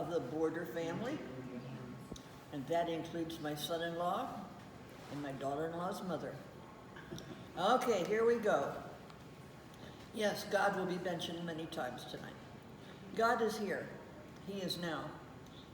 of the Border family, and that includes my son-in-law and my daughter-in-law's mother. Okay, here we go. Yes, God will be mentioned many times tonight. God is here. He is now.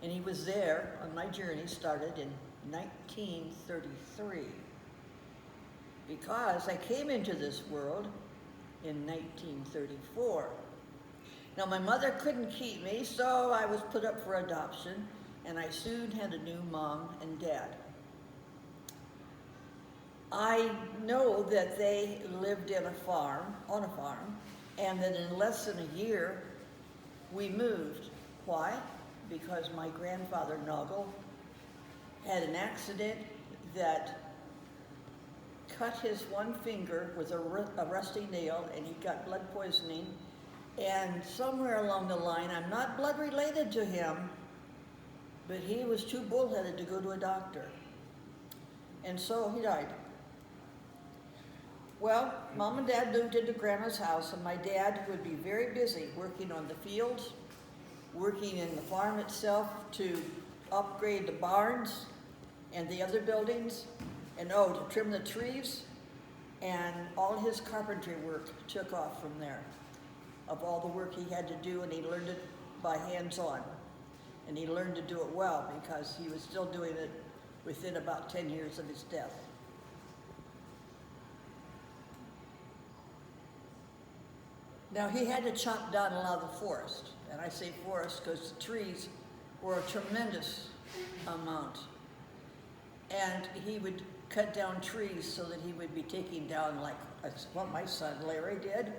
And he was there on my journey, started in 1933. Because I came into this world in 1934. Now, my mother couldn't keep me, so I was put up for adoption, and I soon had a new mom and dad. I know that they lived on a farm, and that in less than a year, we moved. Why? Because my grandfather, Noggle, had an accident that cut his one finger with a rusty nail, and he got blood poisoning. And somewhere along the line, I'm not blood related to him, but he was too bullheaded to go to a doctor. And so he died. Well, Mom and Dad moved into Grandma's house, and my dad would be very busy working on the fields, working in the farm itself to upgrade the barns and the other buildings, and to trim the trees, and all his carpentry work took off from there, of all the work he had to do, and he learned it by hands-on. And he learned to do it well because he was still doing it within about 10 years of his death. Now, he had to chop down a lot of the forest, and I say forest because the trees were a tremendous amount. And he would cut down trees so that he would be taking down, like what my son Larry did,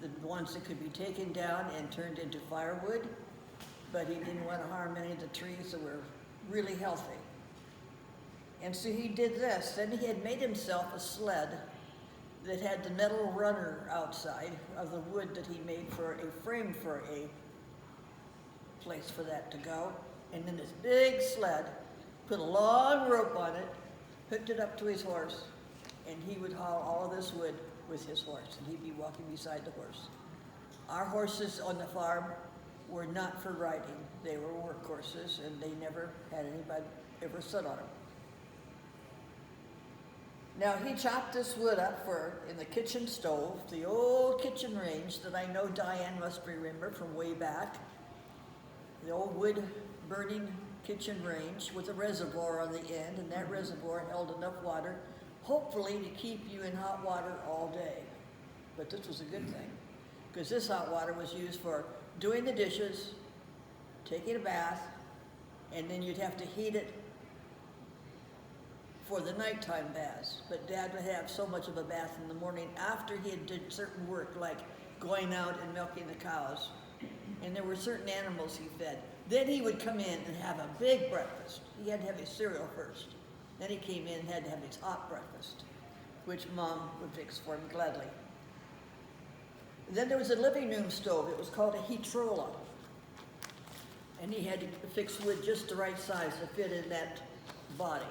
the ones that could be taken down and turned into firewood, but he didn't want to harm any of the trees that were really healthy. And so he did this. Then he had made himself a sled that had the metal runner outside of the wood that he made for a frame for a place for that to go. And then this big sled, put a long rope on it, hooked it up to his horse, and he would haul all of this wood with his horse, and he'd be walking beside the horse. Our horses on the farm were not for riding. They were work horses, and they never had anybody ever sit on them. Now, he chopped this wood up in the kitchen stove, the old kitchen range that I know Diane must remember from way back. The old wood burning kitchen range with a reservoir on the end, and that reservoir held enough water, hopefully to keep you in hot water all day. But this was a good thing, because this hot water was used for doing the dishes, taking a bath, and then you'd have to heat it for the nighttime baths. But Dad would have so much of a bath in the morning after he had did certain work, like going out and milking the cows. And there were certain animals he fed. Then he would come in and have a big breakfast. He had to have his cereal first. Then he came in and had to have his hot breakfast, which Mom would fix for him gladly. Then there was a living room stove. It was called a heatrola. And he had to fix wood just the right size to fit in that body.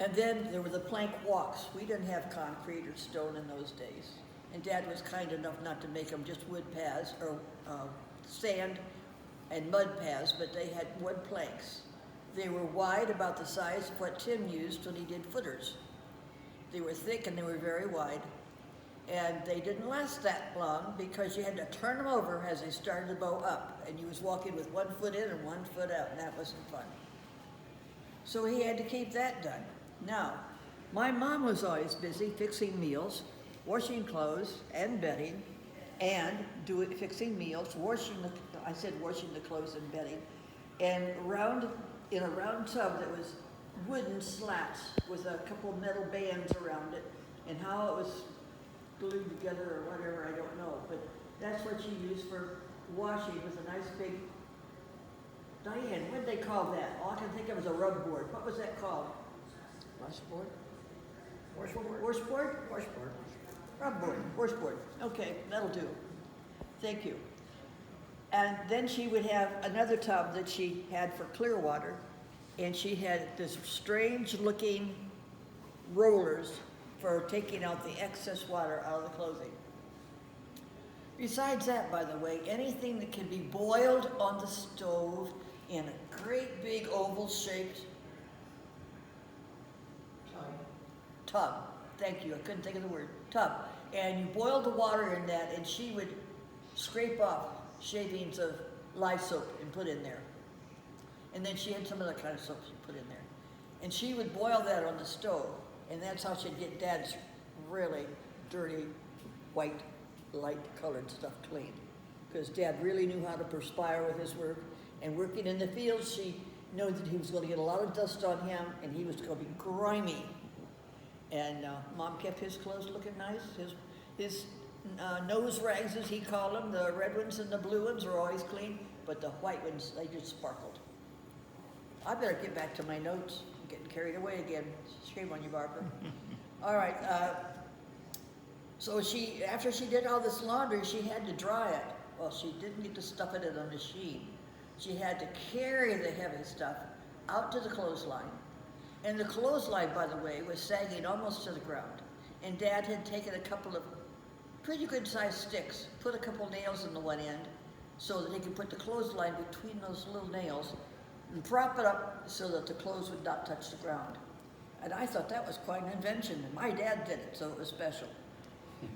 And then there were the plank walks. We didn't have concrete or stone in those days. And Dad was kind enough not to make them just wood paths or sand and mud paths, but they had wood planks. They were wide, about the size of what Tim used when he did footers. They were thick and they were very wide. And they didn't last that long because you had to turn them over as they started to bow up. And you was walking with 1 foot in and 1 foot out, and that wasn't fun. So he had to keep that done. Now, my mom was always busy fixing meals, washing clothes and bedding, and fixing meals, washing the clothes and bedding, and in a round tub that was wooden slats with a couple metal bands around it, and how it was glued together or whatever, I don't know, but that's what she used for washing, with a nice big, Diane, what did they call that? All I can think of is a rug board. What was that called? Washboard? Washboard? Washboard. Rug board, washboard. Okay, that'll do. Thank you. And then she would have another tub that she had for clear water, and she had this strange looking rollers for taking out the excess water out of the clothing. Besides that, by the way, anything that can be boiled on the stove in a great big oval shaped tub. Thank you, I couldn't think of the word. Tub. And you boil the water in that, and she would scrape off shavings of lye soap and put in there. And then she had some other kind of soap she put in there. And she would boil that on the stove, and that's how she'd get Dad's really dirty, white, light colored stuff clean. Because Dad really knew how to perspire with his work, and working in the fields, she knew that he was going to get a lot of dust on him, and he was going to be grimy. And Mom kept his clothes looking nice. His nose rags, as he called them, the red ones and the blue ones are always clean, but the white ones, they just sparkled. I better get back to my notes. I'm getting carried away again. Shame on you, Barbara. All right. So after she did all this laundry, she had to dry it. Well, she didn't get to stuff it in a machine. She had to carry the heavy stuff out to the clothesline. And the clothesline, by the way, was sagging almost to the ground. And Dad had taken a couple of pretty good sized sticks, put a couple nails in the one end so that he could put the clothesline between those little nails and prop it up so that the clothes would not touch the ground. And I thought that was quite an invention. And my dad did it, so it was special.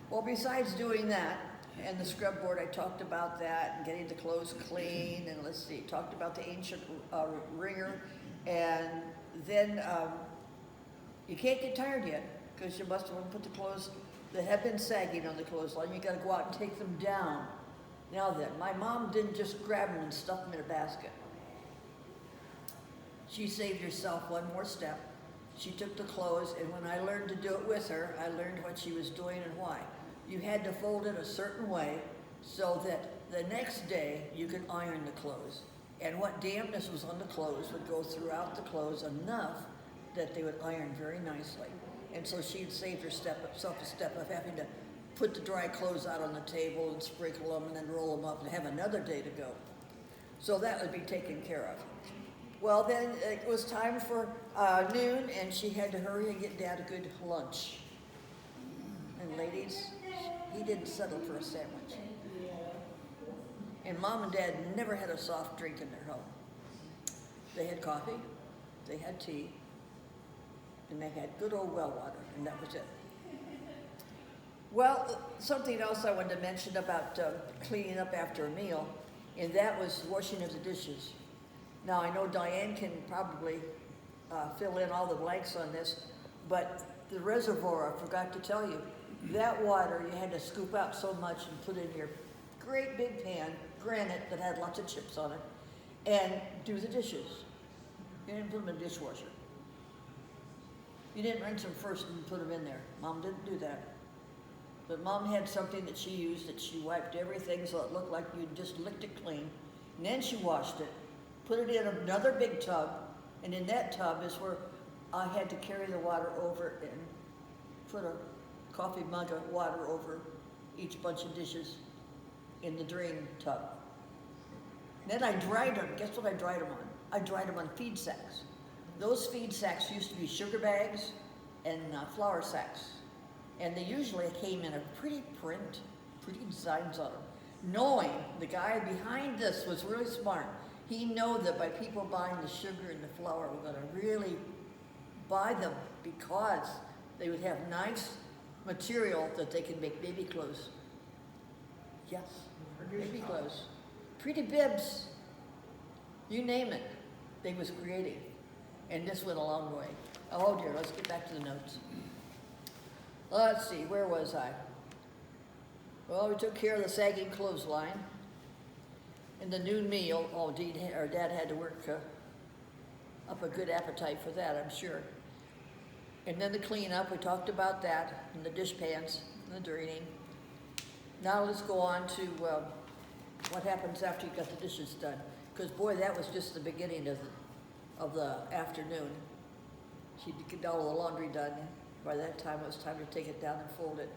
Well, besides doing that, and the scrub board, I talked about that, and getting the clothes clean, and let's see, talked about the ancient wringer, and then you can't get tired yet, because you must have put the clothes that have been sagging on the clothesline, you gotta go out and take them down. Now then, my mom didn't just grab them and stuff them in a basket. She saved herself one more step. She took the clothes, and when I learned to do it with her, I learned what she was doing and why. You had to fold it a certain way so that the next day you could iron the clothes. And what dampness was on the clothes would go throughout the clothes enough that they would iron very nicely. And so she'd saved herself a step of having to put the dry clothes out on the table and sprinkle them and then roll them up and have another day to go. So that would be taken care of. Well, then it was time for noon, and she had to hurry and get Dad a good lunch. And ladies, he didn't settle for a sandwich. And Mom and Dad never had a soft drink in their home. They had coffee, they had tea, and they had good old well water, and that was it. Well, something else I wanted to mention about cleaning up after a meal, and that was washing of the dishes. Now, I know Diane can probably fill in all the blanks on this, but the reservoir, I forgot to tell you, that water you had to scoop out so much and put in your great big pan, granite that had lots of chips on it, and do the dishes. You didn't put them in the dishwasher. You didn't rinse them first and put them in there. Mom didn't do that. But Mom had something that she used that she wiped everything so it looked like you just licked it clean. And then she washed it, put it in another big tub, and in that tub is where I had to carry the water over and put a coffee mug of water over each bunch of dishes in the drain tub. Then I dried them. Guess what I dried them on? I dried them on feed sacks. Those feed sacks used to be sugar bags and flour sacks. And they usually came in a pretty print, pretty designs on them. Knowing the guy behind this was really smart. He knew that by people buying the sugar and the flour were gonna really buy them because they would have nice material that they could make baby clothes. Yes, baby clothes. Pretty bibs, you name it, they was creating. And this went a long way. Oh dear, let's get back to the notes. Let's see, where was I? Well, we took care of the sagging clothesline. In the noon meal, oh, our Dad had to work up a good appetite for that, I'm sure. And then the cleanup, we talked about that, and the dish pans, and the draining. Now let's go on to what happens after you got the dishes done. Because boy, that was just the beginning of the afternoon. She'd get all the laundry done. By that time, it was time to take it down and fold it.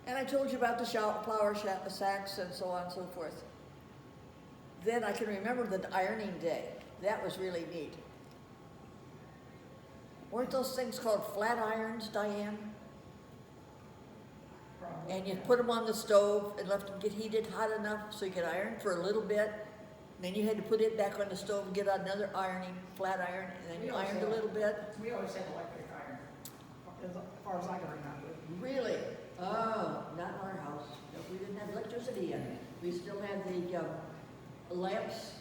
And I told you about the flour sacks and so on and so forth. Then I can remember the ironing day. That was really neat. Weren't those things called flat irons, Diane? And you put them on the stove and left them get heated hot enough so you could iron for a little bit. Then you had to put it back on the stove and get another ironing, flat iron, and then you ironed a little bit. We always had electric iron, as far as I can remember. Really? Oh, not in our house. No, we didn't have electricity yet. We still had the lamps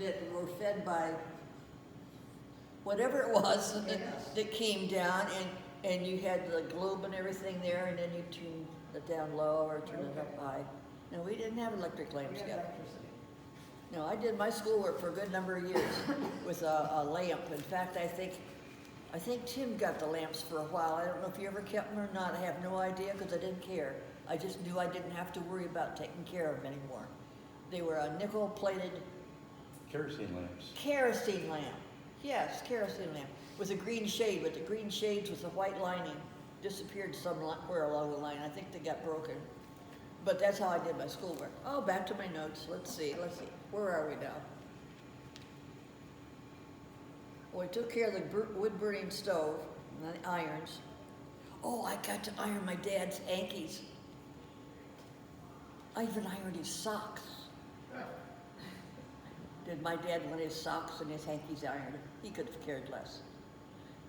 that were fed by whatever it was Yes. that came down, and you had the globe and everything there, and then you tune it down low or turn it up high. No, we didn't have electric We lamps had yet. electricity. No, I did my schoolwork for a good number of years with a lamp. In fact, I think Tim got the lamps for a while. I don't know if you ever kept them or not. I have no idea because I didn't care. I just knew I didn't have to worry about taking care of them anymore. They were a nickel-plated Kerosene lamps. kerosene lamp. Yes, kerosene lamp with a green shade, but the green shades with the white lining disappeared somewhere along the line. I think they got broken. But that's how I did my schoolwork. Oh, back to my notes. Let's see. Where are we now? Well, we took care of the wood-burning stove and the irons. Oh, I got to iron my dad's hankies. I even ironed his socks. Did my dad want his socks and his hankies ironed? He could have cared less.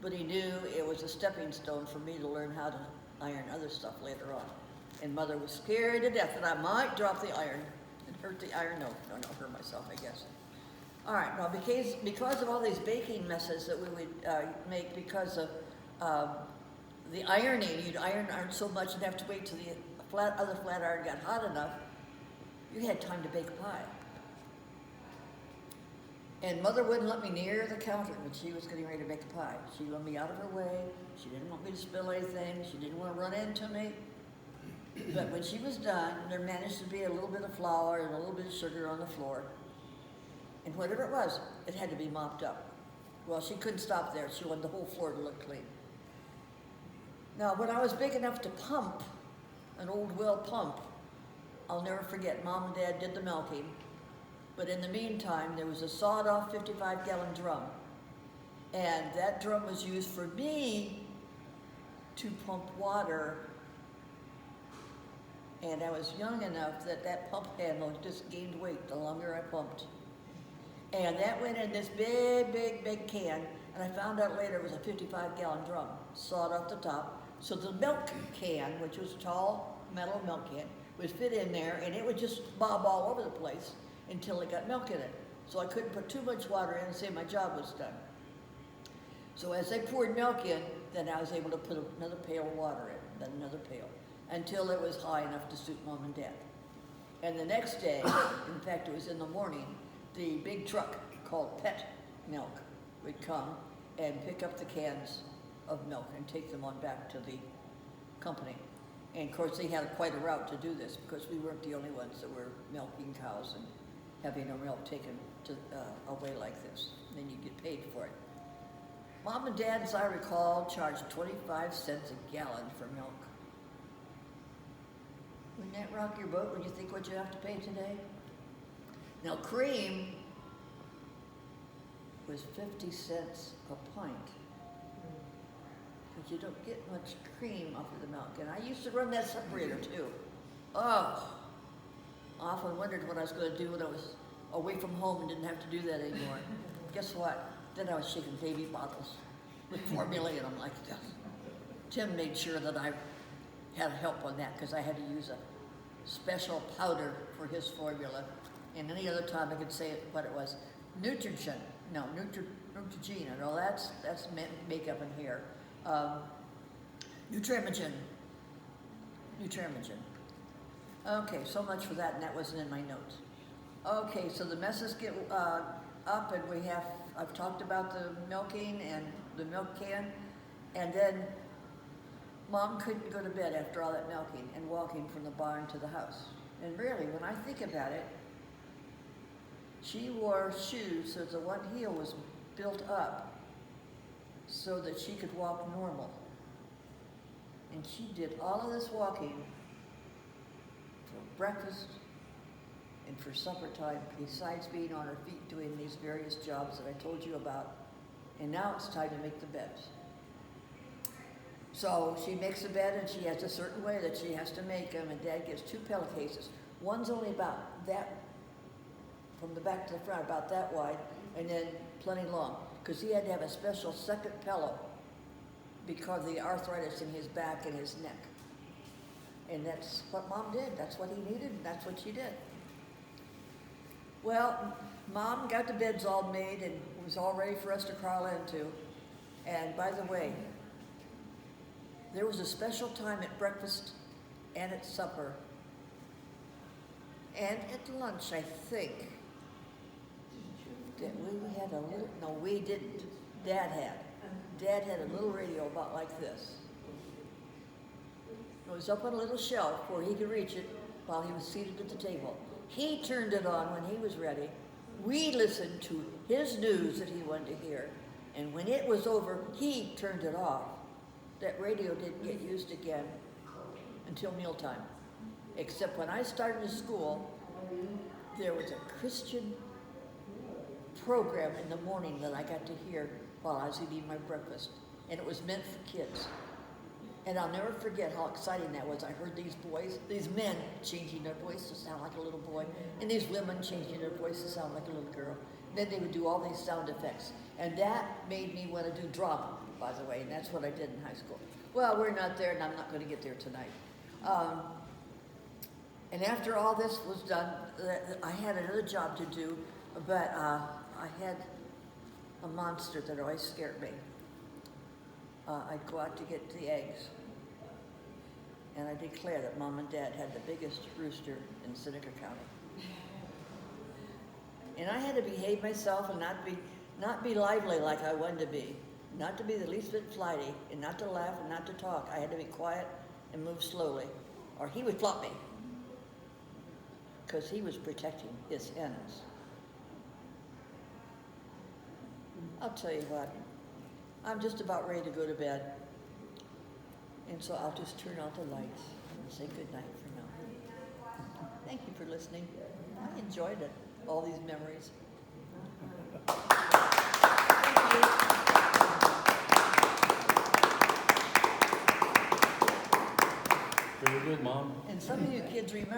But he knew it was a stepping stone for me to learn how to iron other stuff later on. And Mother was scared to death that I might drop the iron and hurt the iron. No, hurt myself, I guess. All right, now because of all these baking messes that we would make because of the ironing, you'd iron so much and have to wait till the other flat iron got hot enough, you had time to bake a pie. And Mother wouldn't let me near the counter when she was getting ready to make a pie. She wanted me out of her way. She didn't want me to spill anything. She didn't want to run into me. But when she was done, there managed to be a little bit of flour and a little bit of sugar on the floor. And whatever it was, it had to be mopped up. Well, she couldn't stop there. She wanted the whole floor to look clean. Now, when I was big enough to pump, an old well pump, I'll never forget, Mom and Dad did the milking. But in the meantime, there was a sawed-off 55-gallon drum. And that drum was used for me to pump water. And I was young enough that that pump handle just gained weight the longer I pumped. And that went in this big can. And I found out later it was a 55-gallon drum, sawed off the top. So the milk can, which was a tall metal milk can, would fit in there, and it would just bob all over the place until it got milk in it. So I couldn't put too much water in and say my job was done. So as they poured milk in, then I was able to put another pail of water in, then another pail, until it was high enough to suit Mom and Dad. And the next day, in fact it was in the morning, the big truck called Pet Milk would come and pick up the cans of milk and take them on back to the company. And of course they had quite a route to do this because we weren't the only ones that were milking cows and having our milk taken to, away like this. And then you get paid for it. Mom and Dad, as I recall, charged 25 cents a gallon for milk. Wouldn't that rock your boat when you think what you have to pay today? Now cream was 50 cents a pint. But you don't get much cream off of the milk. And I used to run that separator too. Oh, I often wondered what I was going to do when I was away from home and didn't have to do that anymore. Guess what? Then I was shaking baby bottles with formula in them like this. Tim made sure that I had help on that because I had to use a special powder for his formula. And any other time I could say what it was. Neutrogen. No, Neutrogena. No, that's makeup and hair. Nutramigen. Okay, so much for that, and that wasn't in my notes. Okay, so the messes get up, and I've talked about the milking and the milk can, and then Mom couldn't go to bed after all that milking and walking from the barn to the house. And really, when I think about it, she wore shoes so the one heel was built up so that she could walk normal. And she did all of this walking for breakfast and for supper time, besides being on her feet doing these various jobs that I told you about. And now it's time to make the beds. So she makes a bed and she has a certain way that she has to make them, and Dad gives 2 pillowcases. One's only about that, from the back to the front, about that wide, and then plenty long, because he had to have a special second pillow because of the arthritis in his back and his neck. And that's what Mom did. That's what he needed, and that's what she did. Well, Mom got the beds all made and was all ready for us to crawl into. And by the way, there was a special time at breakfast and at supper and at lunch, I think, that we had a little, no, we didn't. Dad had. Dad had a little radio about like this. It was up on a little shelf where he could reach it while he was seated at the table. He turned it on when he was ready. We listened to his news that he wanted to hear. And when it was over, he turned it off. That radio didn't get used again until mealtime. Except when I started school, there was a Christian program in the morning that I got to hear while I was eating my breakfast. And it was meant for kids. And I'll never forget how exciting that was. I heard these boys, these men changing their voice to sound like a little boy, and these women changing their voice to sound like a little girl. Then they would do all these sound effects. And that made me want to do drama, by the way, and that's what I did in high school. Well, we're not there, and I'm not going to get there tonight. And after all this was done, I had another job to do, but I had a monster that always scared me. I'd go out to get the eggs, and I declare that Mom and Dad had the biggest rooster in Seneca County. And I had to behave myself and not be lively like I wanted to be, not to be the least bit flighty, and not to laugh and not to talk. I had to be quiet and move slowly, or he would flop me, because he was protecting his hens. I'll tell you what, I'm just about ready to go to bed, and so I'll just turn out the lights and say good night for now. Thank you for listening. I enjoyed it, all these memories. Very good, Mom. And some of you kids remember